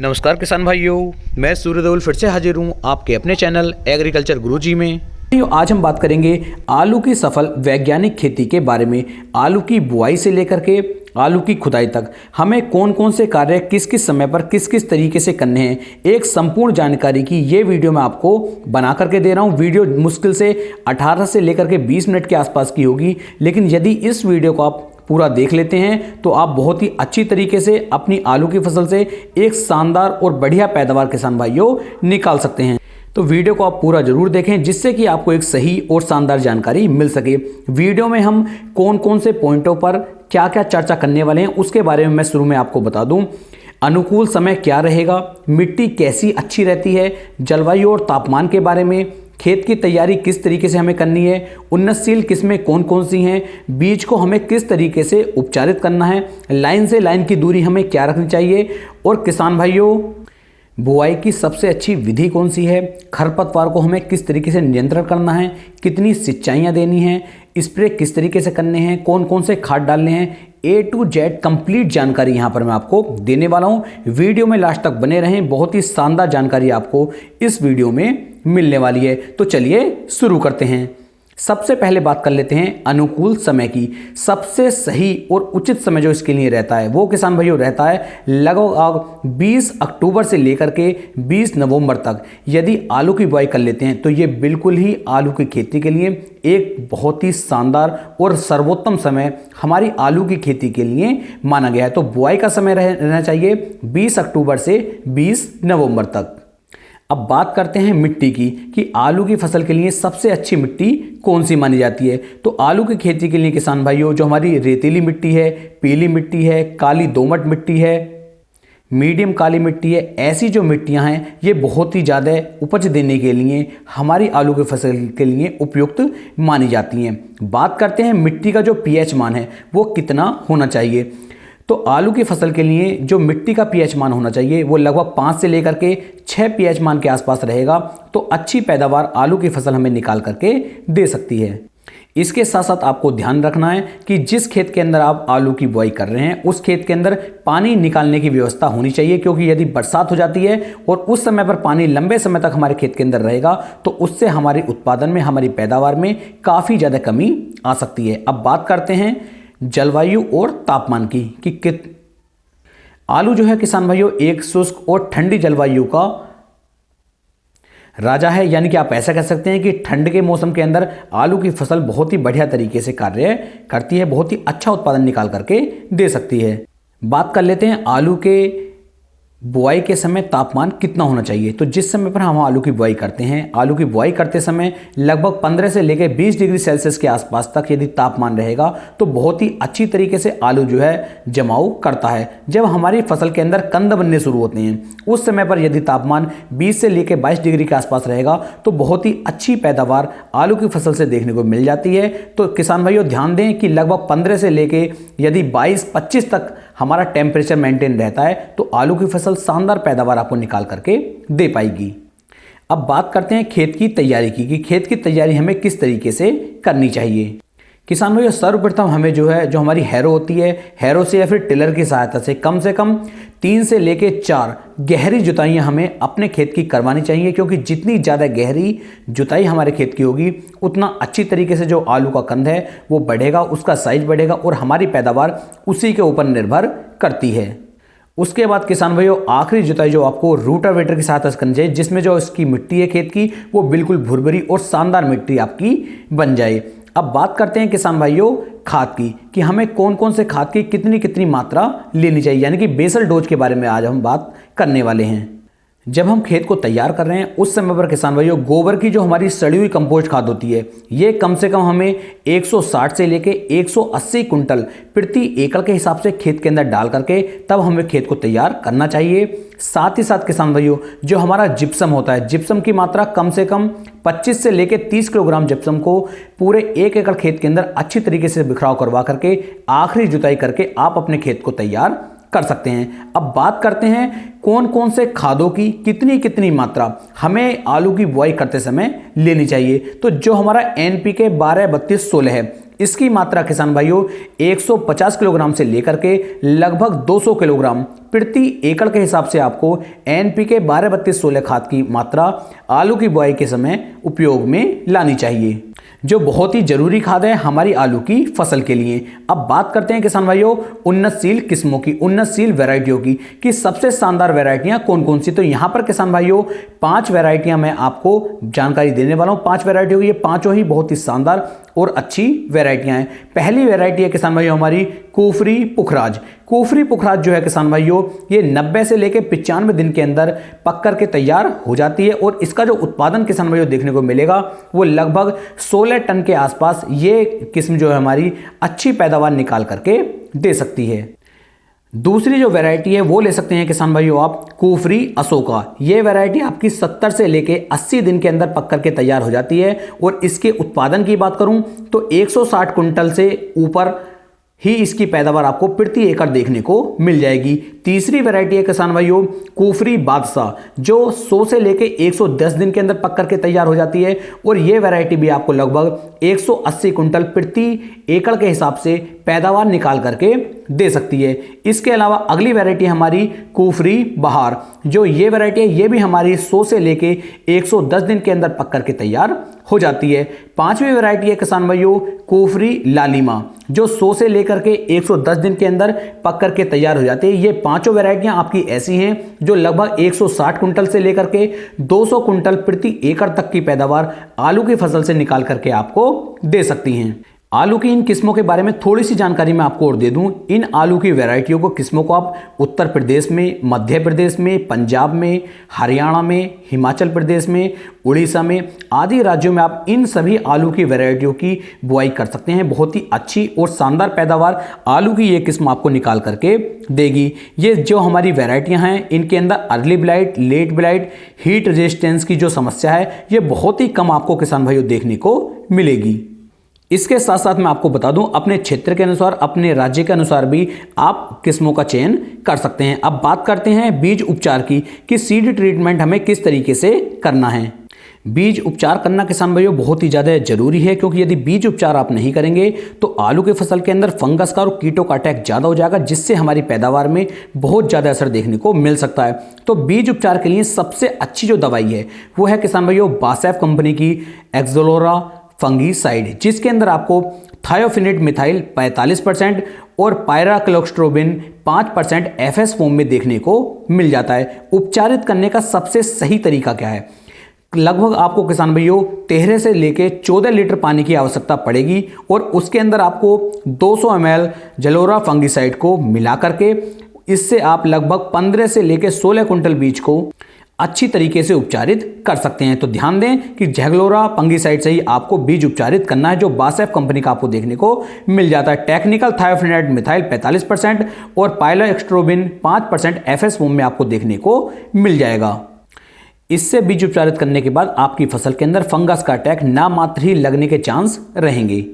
नमस्कार किसान भाइयों, मैं सूर्यदेवल फिर से हाजिर हूँ आपके अपने चैनल एग्रीकल्चर गुरुजी में। आज हम बात करेंगे आलू की सफल वैज्ञानिक खेती के बारे में। आलू की बुआई से लेकर के आलू की खुदाई तक हमें कौन कौन से कार्य किस किस समय पर किस किस तरीके से करने हैं, एक संपूर्ण जानकारी की ये वीडियो मैं आपको बना करके दे रहा हूँ। वीडियो मुश्किल से 18 से लेकर के 20 मिनट के आसपास की होगी, लेकिन यदि इस वीडियो को आप पूरा देख लेते हैं तो आप बहुत ही अच्छी तरीके से अपनी आलू की फसल से एक शानदार और बढ़िया पैदावार किसान भाइयों निकाल सकते हैं। तो वीडियो को आप पूरा जरूर देखें जिससे कि आपको एक सही और शानदार जानकारी मिल सके। वीडियो में हम कौन कौन से पॉइंटों पर क्या क्या चर्चा करने वाले हैं उसके बारे में मैं शुरू में आपको बता दूं। अनुकूल समय क्या रहेगा, मिट्टी कैसी अच्छी रहती है, जलवायु और तापमान के बारे में, खेत की तैयारी किस तरीके से हमें करनी है, उन्नतशील किस्में कौन कौन सी हैं, बीज को हमें किस तरीके से उपचारित करना है, लाइन से लाइन की दूरी हमें क्या रखनी चाहिए, और किसान भाइयों बुआई की सबसे अच्छी विधि कौन सी है, खरपतवार को हमें किस तरीके से नियंत्रण करना है, कितनी सिंचाइयाँ देनी हैं, स्प्रे किस तरीके से करने हैं, कौन कौन से खाद डालने हैं, A to Z कंप्लीट जानकारी यहाँ पर मैं आपको देने वाला हूँ। वीडियो में लास्ट तक बने रहें, बहुत ही शानदार जानकारी आपको इस वीडियो में मिलने वाली है। तो चलिए शुरू करते हैं। सबसे पहले बात कर लेते हैं अनुकूल समय की। सबसे सही और उचित समय जो इसके लिए रहता है वो किसान भाइयों रहता है लगभग 20 अक्टूबर से लेकर के 20 नवंबर तक। यदि आलू की बुआई कर लेते हैं तो ये बिल्कुल ही आलू की खेती के लिए एक बहुत ही शानदार और सर्वोत्तम समय हमारी आलू की खेती के लिए माना गया है। तो बुआई का समय रहना चाहिए 20 अक्टूबर से 20 नवंबर तक। अब बात करते हैं मिट्टी की कि आलू की फसल के लिए सबसे अच्छी मिट्टी कौन सी मानी जाती है। तो आलू की खेती के लिए किसान भाइयों जो हमारी रेतीली मिट्टी है, पीली मिट्टी है, काली दोमट मिट्टी है, मीडियम काली मिट्टी है, ऐसी जो मिट्टियां हैं ये बहुत ही ज़्यादा उपज देने के लिए हमारी आलू की फसल के लिए उपयुक्त मानी जाती हैं। बात करते हैं मिट्टी का जो पीएच मान है वो कितना होना चाहिए। तो आलू की फसल के लिए जो मिट्टी का पीएच मान होना चाहिए वो लगभग 5 से लेकर के 6 पीएच मान के आसपास रहेगा, तो अच्छी पैदावार आलू की फसल हमें निकाल करके दे सकती है। इसके साथ साथ आपको ध्यान रखना है कि जिस खेत के अंदर आप आलू की बुआई कर रहे हैं उस खेत के अंदर पानी निकालने की व्यवस्था होनी चाहिए, क्योंकि यदि बरसात हो जाती है और उस समय पर पानी लंबे समय तक हमारे खेत के अंदर रहेगा तो उससे हमारे उत्पादन में, हमारी पैदावार में काफ़ी ज़्यादा कमी आ सकती है। अब बात करते हैं जलवायु और तापमान की कि आलू जो है किसान भाइयों एक शुष्क और ठंडी जलवायु का राजा है, यानी कि आप ऐसा कह सकते हैं कि ठंड के मौसम के अंदर आलू की फसल बहुत ही बढ़िया तरीके से कार्य करती है, बहुत ही अच्छा उत्पादन निकाल करके दे सकती है। बात कर लेते हैं आलू के बुआई के समय तापमान कितना होना चाहिए। तो जिस समय पर हम आलू की बुआई करते हैं, आलू की बुआई करते समय लगभग 15 से लेकर 20 डिग्री सेल्सियस के आसपास तक यदि तापमान रहेगा तो बहुत ही अच्छी तरीके से आलू जो है जमाव करता है। जब हमारी फसल के अंदर कंद बनने शुरू होते हैं उस समय पर यदि तापमान 20 से लेकर 22 डिग्री के आसपास रहेगा तो बहुत ही अच्छी पैदावार आलू की फसल से देखने को मिल जाती है। तो किसान भाइयों ध्यान दें कि लगभग 15 से लेकर यदि 22-25 तक हमारा टेम्परेचर मेंटेन रहता है तो आलू की फसल शानदार पैदावार आपको निकाल करके दे पाएगी। अब बात करते हैं खेत की तैयारी की कि खेत की तैयारी हमें किस तरीके से करनी चाहिए। किसान भाइयों सर्वप्रथम हमें जो हमारी हैरो होती है, हैरो से या फिर टिलर की सहायता से कम 3 से लेके 4 गहरी जुताइयां हमें अपने खेत की करवानी चाहिए, क्योंकि जितनी ज़्यादा गहरी जुताई हमारे खेत की होगी उतना अच्छी तरीके से जो आलू का कंद है वो बढ़ेगा, उसका साइज बढ़ेगा और हमारी पैदावार उसी के ऊपर निर्भर करती है। उसके बाद किसान भाइयों आखिरी जुताई जो आपको रूटावेटर की सहायता से करनी चाहिए, जिसमें जो इसकी मिट्टी है खेत की वो बिल्कुल भुरभुरी और शानदार मिट्टी आपकी बन जाए। अब बात करते हैं किसान भाइयों खाद की कि हमें कौन कौन से खाद की कितनी कितनी मात्रा लेनी चाहिए, यानी कि बेसल डोज के बारे में आज हम बात करने वाले हैं। जब हम खेत को तैयार कर रहे हैं उस समय पर किसान भाइयों गोबर की जो हमारी सड़ी हुई कंपोस्ट खाद होती है ये कम से कम हमें 160 से लेके 180 कुंटल प्रति एकड़ के हिसाब से खेत के अंदर डाल करके तब हमें खेत को तैयार करना चाहिए। साथ ही साथ किसान भाइयों जो हमारा जिप्सम होता है, जिप्सम की मात्रा कम से कम 25 से लेके 30 किलोग्राम जिप्सम को पूरे 1 एकड़ खेत के अंदर अच्छी तरीके से बिखराव करवा करके आखिरी जुताई करके आप अपने खेत को तैयार कर सकते हैं। अब बात करते हैं कौन कौन से खादों की कितनी कितनी मात्रा हमें आलू की बुआई करते समय लेनी चाहिए। तो जो हमारा NPK 12-32-16 है इसकी मात्रा किसान भाइयों 150 किलोग्राम से लेकर के लगभग 200 किलोग्राम प्रति एकड़ के हिसाब से आपको NPK 12-32-16 खाद की मात्रा आलू की बुआई के समय उपयोग में लानी चाहिए, जो बहुत ही जरूरी खाद है हमारी आलू की फसल के लिए। अब बात करते हैं किसान भाइयों उन्नतशील किस्मों की, उन्नतशील वैरायटियों की कि सबसे शानदार वैरायटियां कौन कौन सी। तो यहां पर किसान भाइयों 5 वैरायटियां मैं आपको जानकारी देने वाला हूं। 5 वैरायटियों की, ये पांचों ही बहुत ही शानदार और अच्छी वैरायटियां हैं। पहली वैरायटी है किसान भाइयों हमारी कुफरी पुखराज। कुफरी पुखराज जो है किसान भाइयों ये 90 से लेकर 95 दिन के अंदर पक करके तैयार हो जाती है और इसका जो उत्पादन किसान भाइयों देखने को मिलेगा वो लगभग 16 टन के आसपास ये किस्म जो है हमारी अच्छी पैदावार निकाल करके दे सकती है। दूसरी जो वैरायटी है वो ले सकते हैं किसान भाइयों आप कुफरी अशोका। ये वैरायटी आपकी 70 से लेके 80 दिन के अंदर पक करके तैयार हो जाती है और इसके उत्पादन की बात करूं तो 160 कुंटल से ऊपर ही इसकी पैदावार आपको प्रति एकड़ देखने को मिल जाएगी। तीसरी वैरायटी है किसान भाइयों कुफरी बादशाह, जो 100 से लेके 110 दिन के अंदर पक करके तैयार हो जाती है और ये वैरायटी भी आपको लगभग 180 कुंटल प्रति एकड़ के हिसाब से पैदावार निकाल करके दे सकती है। इसके अलावा अगली वैरायटी हमारी कुफरी बहार, जो ये वैरायटी है ये भी हमारी 100 से लेके 110 दिन के अंदर पक करके तैयार हो जाती है। पांचवी वैरायटी है किसान भाइयों कुफरी लालिमा, जो 100 से लेकर के 110 दिन के अंदर पक करके तैयार हो जाती है। ये पांचों वैरायटियां आपकी ऐसी हैं जो लगभग 160 कुंटल से लेकर के 200 कुंटल प्रति एकड़ तक की पैदावार आलू की फसल से निकाल करके आपको दे सकती हैं। आलू की इन किस्मों के बारे में थोड़ी सी जानकारी मैं आपको और दे दूं। इन आलू की वैरायटियों को किस्मों को आप उत्तर प्रदेश में, मध्य प्रदेश में, पंजाब में, हरियाणा में, हिमाचल प्रदेश में, उड़ीसा में आदि राज्यों में आप इन सभी आलू की वैरायटियों की बुआई कर सकते हैं। बहुत ही अच्छी और शानदार पैदावार आलू की ये किस्म आपको निकाल करके देगी। ये जो हमारी वैरायटियां हैं इनके अंदर early blight, late blight, heat resistance की जो समस्या है ये बहुत ही कम आपको किसान भाइयों देखने को मिलेगी। इसके साथ साथ मैं आपको बता दूं अपने क्षेत्र के अनुसार, अपने राज्य के अनुसार भी आप किस्मों का चयन कर सकते हैं। अब बात करते हैं बीज उपचार की कि सीड ट्रीटमेंट हमें किस तरीके से करना है। बीज उपचार करना किसान भाइयों बहुत ही ज़्यादा जरूरी है, क्योंकि यदि बीज उपचार आप नहीं करेंगे तो आलू की फसल के अंदर फंगस का और कीटों का अटैक ज़्यादा हो जाएगा, जिससे हमारी पैदावार में बहुत ज़्यादा असर देखने को मिल सकता है। तो बीज उपचार के लिए सबसे अच्छी जो दवाई है वो है किसान भाइयों बासेफ कंपनी की एक्सोलोरा फंगीसाइड, जिसके अंदर आपको थायोफिनेट मिथाइल 45% और पायराक्लोस्ट्रोबिन 5% FS फॉर्म में देखने को मिल जाता है। उपचारित करने का सबसे सही तरीका क्या है? लगभग आपको किसान भाइयों 13 से लेके 14 लीटर पानी की आवश्यकता पड़ेगी और उसके अंदर आपको 200 ml जलोरा फंगीसाइड को मिला करके इससे आप लगभग 15 से लेके 16 कुंटल बीज को अच्छी तरीके से उपचारित कर सकते हैं। तो ध्यान दें कि जैगलोरा फंगीसाइड से ही आपको बीज उपचारित करना है, जो बासेफ कंपनी का आपको देखने को मिल जाता है। टेक्निकल थायोफिनेट मिथाइल 45% और पायलोएक्स्ट्रोबिन 5% FS फॉर्म में आपको देखने को मिल जाएगा। इससे बीज उपचारित करने के बाद आपकी फसल के अंदर फंगस का अटैक ना मात्र ही लगने के चांस रहेंगे।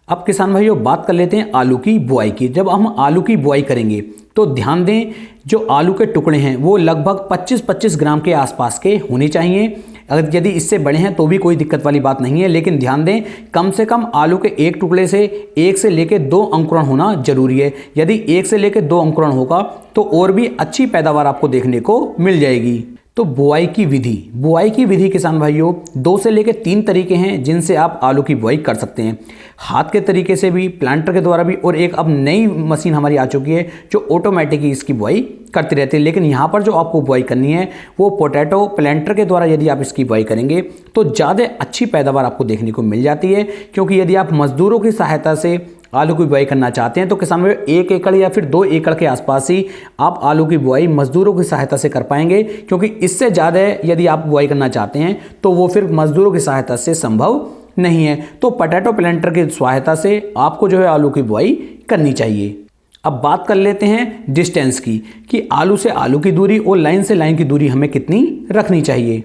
अब किसान भाइयों बात कर लेते हैं आलू की बुआई की। जब हम आलू की बुआई करेंगे तो ध्यान दें जो आलू के टुकड़े हैं वो लगभग 25-25 ग्राम के आसपास के होने चाहिए। अगर यदि इससे बड़े हैं तो भी कोई दिक्कत वाली बात नहीं है, लेकिन ध्यान दें कम से कम आलू के एक टुकड़े से 1 से लेकर 2 अंकुरण होना जरूरी है। यदि 1 से लेकर 2 अंकुरण होगा तो और भी अच्छी पैदावार आपको देखने को मिल जाएगी। तो बुआई की विधि किसान भाइयों 2 से लेकर 3 तरीके हैं जिनसे आप आलू की बुआई कर सकते हैं। हाथ के तरीके से भी, प्लांटर के द्वारा भी, और एक अब नई मशीन हमारी आ चुकी है जो ऑटोमेटिक ही इसकी बुआई करती रहती है। लेकिन यहाँ पर जो आपको बुआई करनी है वो पोटैटो प्लांटर के द्वारा यदि आप इसकी बुआई करेंगे तो ज़्यादा अच्छी पैदावार आपको देखने को मिल जाती है। क्योंकि यदि आप मजदूरों की सहायता से आलू की बुआई करना चाहते हैं तो किसान भाई 1 एकड़ या फिर 2 एकड़ के आसपास ही आप आलू की बुआई मजदूरों की सहायता से कर पाएंगे, क्योंकि इससे ज़्यादा यदि आप बुआई करना चाहते हैं तो वो फिर मजदूरों की सहायता से संभव नहीं है। तो पोटैटो प्लांटर की सहायता से आपको जो है आलू की बुआई करनी चाहिए। अब बात कर लेते हैं डिस्टेंस की कि आलू से आलू की दूरी और लाइन से लाइन की दूरी हमें कितनी रखनी चाहिए।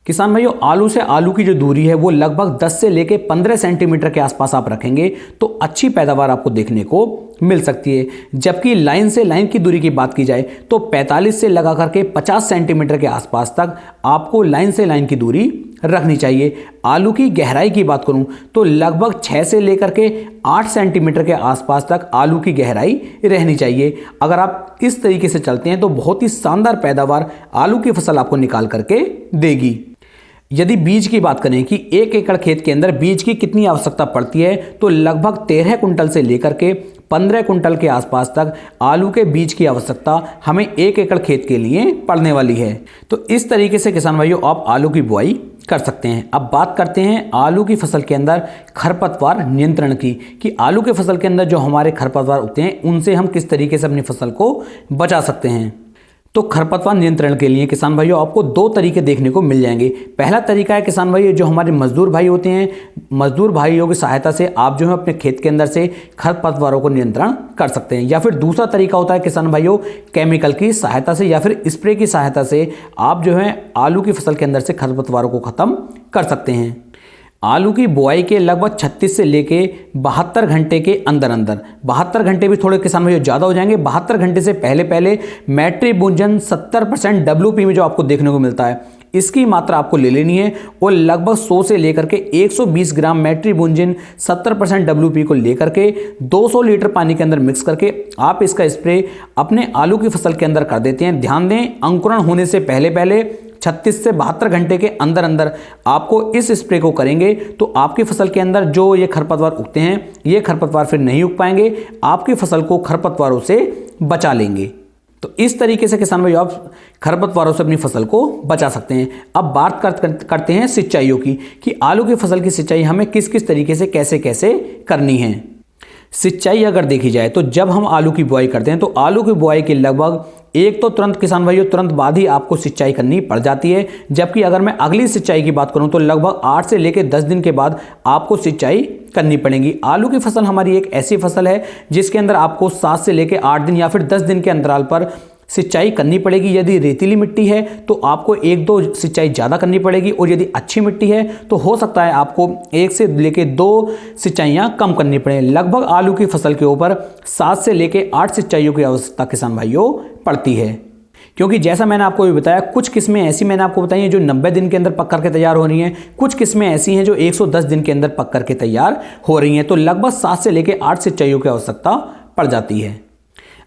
किसान भाइयों आलू से आलू की जो दूरी है वो लगभग 10 से लेके 15 सेंटीमीटर के आसपास आप रखेंगे तो अच्छी पैदावार आपको देखने को मिल सकती है। जबकि लाइन से लाइन की दूरी की बात की जाए तो 45 से लगा करके 50 सेंटीमीटर के आसपास तक आपको लाइन से लाइन की दूरी रखनी चाहिए। आलू की गहराई की बात करूं तो लगभग 6 से लेकर के 8 सेंटीमीटर के आसपास तक आलू की गहराई रहनी चाहिए। अगर आप इस तरीके से चलते हैं तो बहुत ही शानदार पैदावार आलू की फसल आपको निकाल करके देगी। यदि बीज की बात करें कि 1 एकड़ खेत के अंदर बीज की कितनी आवश्यकता पड़ती है तो लगभग 13 कुंटल से लेकर के 15 कुंटल के आसपास तक आलू के बीज की आवश्यकता हमें 1 एकड़ खेत के लिए पड़ने वाली है। तो इस तरीके से किसान भाइयों आप आलू की बुआई कर सकते हैं। अब बात करते हैं आलू की फसल के अंदर खरपतवार नियंत्रण की, कि आलू के फसल के अंदर जो हमारे खरपतवार उगते हैं उनसे हम किस तरीके से अपनी फसल को बचा सकते हैं। तो खरपतवार नियंत्रण के लिए किसान भाइयों आपको 2 तरीके देखने को मिल जाएंगे। पहला तरीका है किसान भाइयों, जो हमारे मजदूर भाई होते हैं, मजदूर भाइयों की सहायता से आप जो है अपने खेत के अंदर से खरपतवारों को नियंत्रण कर सकते हैं। या फिर दूसरा तरीका होता है किसान भाइयों केमिकल की सहायता से या फिर स्प्रे की सहायता से आप जो है आलू की फसल के अंदर से खरपतवारों को खत्म कर सकते हैं। आलू की बुआई के लगभग 36 से लेके 72 घंटे के अंदर 72 घंटे भी थोड़े किसान भाइयों ज़्यादा हो जाएंगे। 72 घंटे से पहले मैट्रिबुंजन 70% WP में जो आपको देखने को मिलता है इसकी मात्रा आपको ले लेनी है और लगभग 100 से लेकर के 120 ग्राम मैट्रिबुंजन 70% WP को लेकर के 200 लीटर पानी के अंदर मिक्स करके आप इसका स्प्रे अपने आलू की फसल के अंदर कर देते हैं। ध्यान दें, अंकुरण होने से पहले 36 से 72 घंटे के अंदर आपको इस स्प्रे को करेंगे तो आपकी फसल के अंदर जो ये खरपतवार उगते हैं ये खरपतवार फिर नहीं उग पाएंगे, आपकी फसल को खरपतवारों से बचा लेंगे। तो इस तरीके से किसान भाई आप खरपतवारों से अपनी फसल को बचा सकते हैं। अब बात करते हैं सिंचाइयों की, कि आलू की फसल की सिंचाई हमें किस किस तरीके से कैसे करनी है। सिंचाई अगर देखी जाए तो जब हम आलू की बुआई करते हैं तो आलू की बुआई के लगभग एक तो तुरंत किसान भाइयों तुरंत बाद ही आपको सिंचाई करनी पड़ जाती है, जबकि अगर मैं अगली सिंचाई की बात करूं तो लगभग 8 से लेकर 10 दिन के बाद आपको सिंचाई करनी पड़ेगी। आलू की फसल हमारी एक ऐसी फसल है जिसके अंदर आपको 7 से लेकर 8 दिन या फिर 10 दिन के अंतराल पर सिंचाई करनी पड़ेगी। यदि रेतीली मिट्टी है तो आपको 1-2 सिंचाई ज़्यादा करनी पड़ेगी और यदि अच्छी मिट्टी है तो हो सकता है आपको 1 से लेकर 2 सिंचाइयाँ कम करनी पड़े। लगभग आलू की फसल के ऊपर 7 से लेकर 8 सिंचाइयों की आवश्यकता किसान भाइयों पड़ती है, क्योंकि जैसा मैंने आपको भी बताया कुछ किस्में ऐसी मैंने आपको बताई हैं जो 90 दिन के अंदर पक करके तैयार हो रही हैं, कुछ किस्में ऐसी हैं जो 110 दिन के अंदर पक करके तैयार हो रही हैं। तो लगभग 7 से लेकर 8 सिंचाइयों की आवश्यकता पड़ जाती है।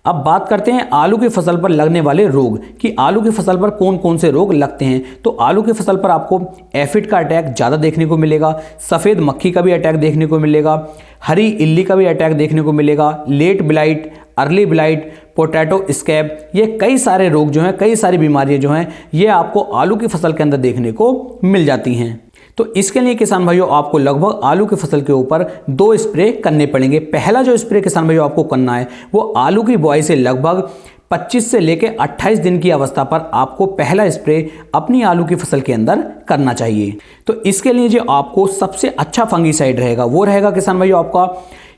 अब बात करते हैं आलू की फसल पर लगने वाले रोग, कि आलू की फसल पर कौन कौन से रोग लगते हैं। तो आलू की फसल पर आपको एफिड का अटैक ज़्यादा देखने को मिलेगा, सफ़ेद मक्खी का भी अटैक देखने को मिलेगा, हरी इल्ली का भी अटैक देखने को मिलेगा, late blight, early blight, potato scab, ये कई सारे रोग जो हैं, कई सारी बीमारियां जो हैं ये आपको आलू की फसल के अंदर देखने को मिल जाती हैं। तो इसके लिए किसान भाइयों आपको लगभग आलू की फसल के ऊपर 2 स्प्रे करने पड़ेंगे। पहला जो स्प्रे किसान भाइयों आपको करना है वो आलू की बुआई से लगभग 25 से लेकर 28 दिन की अवस्था पर आपको पहला स्प्रे अपनी आलू की फसल के अंदर करना चाहिए। तो इसके लिए जो आपको सबसे अच्छा फंगीसाइड रहेगा वो रहेगा किसान भाइयों आपका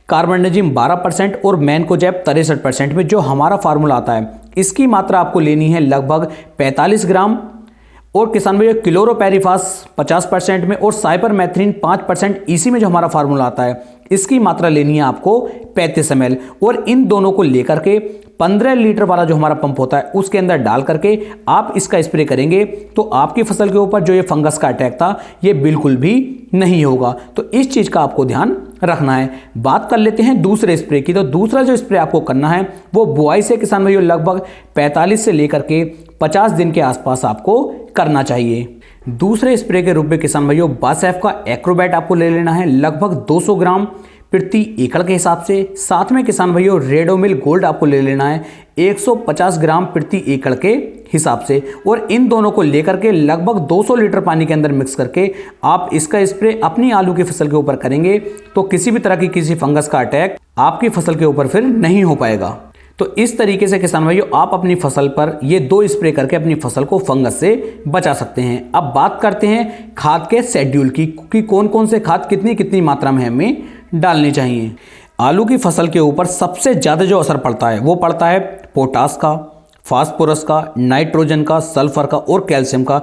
कार्बेंडाजिम 12% और मैनकोजेब 63% में जो हमारा फार्मूला आता है इसकी मात्रा आपको लेनी है लगभग 45 ग्राम, और किसान भाइयों क्लोरोपेरिफास 50% में और साइपरमेथ्रिन 5% इसी में जो हमारा फार्मूला आता है इसकी मात्रा लेनी है आपको 35 ml, और इन दोनों को लेकर के 15 लीटर वाला जो हमारा पंप होता है उसके अंदर डाल करके आप इसका स्प्रे करेंगे तो आपकी फसल के ऊपर जो ये फंगस का अटैक था ये बिल्कुल भी नहीं होगा। तो इस चीज़ का आपको ध्यान रखना है। बात कर लेते हैं दूसरे स्प्रे की। तो दूसरा जो स्प्रे आपको करना है वो बुआई से किसान भाइयों लगभग 45 से लेकर के 50 दिन के आसपास आपको करना चाहिए। दूसरे स्प्रे के रूप में किसान भाइयों बासेफ का एक्रोबैट आपको ले लेना है लगभग 200 ग्राम प्रति एकड़ के हिसाब से। साथ में किसान भाइयों रेडोमिल गोल्ड आपको ले लेना है 150 ग्राम प्रति एकड़ के हिसाब से, और इन दोनों को लेकर के लगभग 200 लीटर पानी के अंदर मिक्स करके आप इसका स्प्रे अपनी आलू की फसल के ऊपर करेंगे तो किसी भी तरह की किसी फंगस का अटैक आपकी फसल के ऊपर फिर नहीं हो पाएगा। तो इस तरीके से किसान भाइयों आप अपनी फसल पर ये 2 स्प्रे करके अपनी फसल को फंगस से बचा सकते हैं। अब बात करते हैं खाद के शेड्यूल की, कि कौन कौन से खाद कितनी कितनी मात्रा में हमें डालनी चाहिए। आलू की फसल के ऊपर सबसे ज़्यादा जो असर पड़ता है वो पड़ता है पोटास का, फास्फोरस का, नाइट्रोजन का, सल्फर का और कैल्शियम का।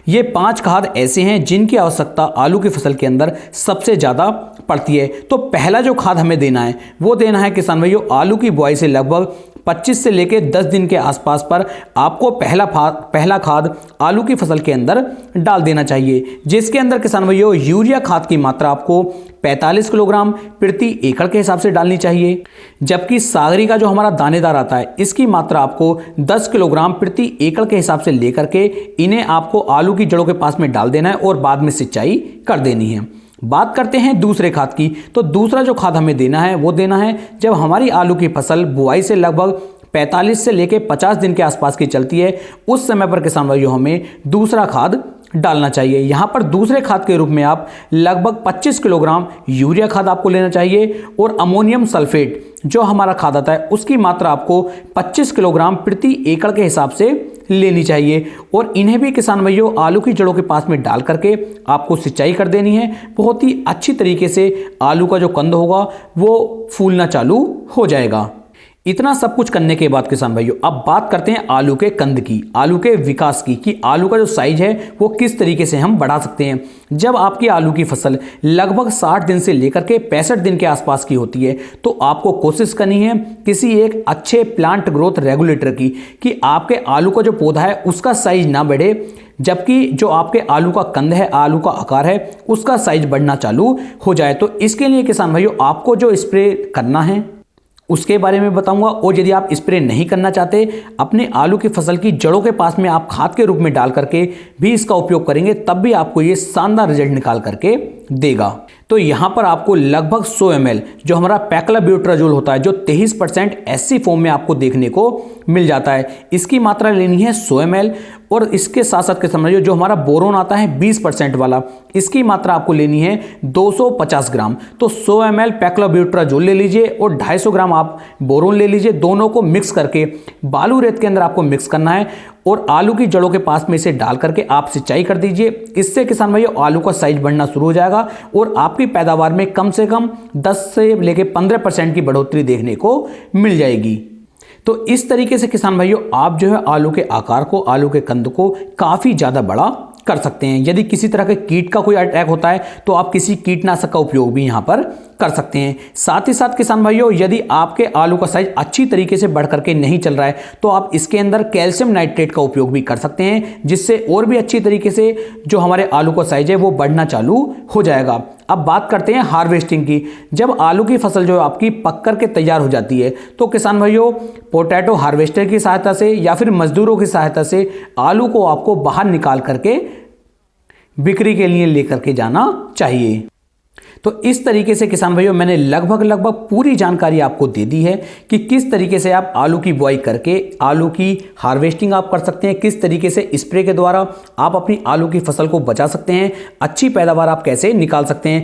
ये 5 खाद ऐसे हैं जिनकी आवश्यकता आलू की फसल के अंदर सबसे ज़्यादा पड़ती है। तो पहला जो खाद हमें देना है वो देना है किसान भाइयों आलू की बुआई से लगभग 25 से लेके 10 दिन के आसपास पर आपको पहला खाद आलू की फसल के अंदर डाल देना चाहिए, जिसके अंदर किसान भाइयों यूरिया खाद की मात्रा आपको 45 किलोग्राम प्रति एकड़ के हिसाब से डालनी चाहिए, जबकि सागरी का जो हमारा दानेदार आता है इसकी मात्रा आपको 10 किलोग्राम प्रति एकड़ के हिसाब से लेकर के इन्हें आपको आलू की जड़ों के पास में डाल देना है और बाद में सिंचाई कर देनी है। बात करते हैं दूसरे खाद की, तो दूसरा जो खाद हमें देना है वो देना है जब हमारी आलू की फसल बुआई से लगभग 45 से लेके 50 दिन के आसपास की चलती है, उस समय पर किसान भाइयों हमें दूसरा खाद डालना चाहिए। यहाँ पर दूसरे खाद के रूप में आप लगभग 25 किलोग्राम यूरिया खाद आपको लेना चाहिए और अमोनियम सल्फेट जो हमारा खाद आता है उसकी मात्रा आपको 25 किलोग्राम प्रति एकड़ के हिसाब से लेनी चाहिए और इन्हें भी किसान भाइयों आलू की जड़ों के पास में डाल करके आपको सिंचाई कर देनी है। बहुत ही अच्छी तरीके से आलू का जो कंद होगा वो फूलना चालू हो जाएगा। इतना सब कुछ करने के बाद किसान भाइयों अब बात करते हैं आलू के कंद की, आलू के विकास की, कि आलू का जो साइज है वो किस तरीके से हम बढ़ा सकते हैं। जब आपकी आलू की फसल लगभग 60 दिन से लेकर के 65 दिन के आसपास की होती है तो आपको कोशिश करनी है किसी एक अच्छे प्लांट ग्रोथ रेगुलेटर की, कि आपके आलू का जो पौधा है उसका साइज ना बढ़े, जबकि जो आपके आलू का कंद है, आलू का आकार है, उसका साइज बढ़ना चालू हो जाए। तो इसके लिए किसान भाइयों आपको जो स्प्रे करना है उसके बारे में बताऊंगा, और यदि आप स्प्रे नहीं करना चाहते, अपने आलू की फसल की जड़ों के पास में आप खाद के रूप में डाल करके भी इसका उपयोग करेंगे तब भी आपको ये शानदार रिजल्ट निकाल करके देगा। तो यहाँ पर आपको लगभग 100 ml जो हमारा पैक्लोब्यूट्राजोल होता है जो 23% SC फॉर्म में आपको देखने को मिल जाता है, इसकी मात्रा लेनी है 100 ml। और इसके साथ साथ के समझिए जो हमारा बोरोन आता है 20% वाला, इसकी मात्रा आपको लेनी है 250 ग्राम। तो 100 ml पैक्लोब्यूट्राजोल ले लीजिए और 250 ग्राम आप बोरोन ले लीजिए, दोनों को मिक्स करके बालू रेत के अंदर आपको मिक्स करना है और आलू की जड़ों के पास में इसे डाल करके आप सिंचाई कर दीजिए। इससे किसान भाइयों आलू का साइज बढ़ना शुरू हो जाएगा और आपकी पैदावार में कम से कम 10 से लेके 15% की बढ़ोतरी देखने को मिल जाएगी। तो इस तरीके से किसान भाइयों आप जो है आलू के आकार को, आलू के कंद को काफ़ी ज़्यादा बड़ा कर सकते हैं। यदि किसी तरह के कीट का कोई अटैक होता है तो आप किसी कीटनाशक का उपयोग भी यहाँ पर कर सकते हैं। साथ ही साथ किसान भाइयों यदि आपके आलू का साइज अच्छी तरीके से बढ़ करके नहीं चल रहा है तो आप इसके अंदर कैल्शियम नाइट्रेट का उपयोग भी कर सकते हैं, जिससे और भी अच्छी तरीके से जो हमारे आलू का साइज है वो बढ़ना चालू हो जाएगा। अब बात करते हैं हार्वेस्टिंग की। जब आलू की फसल जो आपकी पक करके तैयार हो जाती है तो किसान भाइयों पोटैटो हार्वेस्टर की सहायता से या फिर मजदूरों की सहायता से आलू को आपको बाहर निकाल करके बिक्री के लिए लेकर के जाना चाहिए। तो इस तरीके से किसान भाइयों मैंने लगभग पूरी जानकारी आपको दे दी है कि किस तरीके से आप आलू की बुआई करके आलू की हार्वेस्टिंग आप कर सकते हैं, किस तरीके से स्प्रे के द्वारा आप अपनी आलू की फसल को बचा सकते हैं, अच्छी पैदावार आप कैसे निकाल सकते हैं।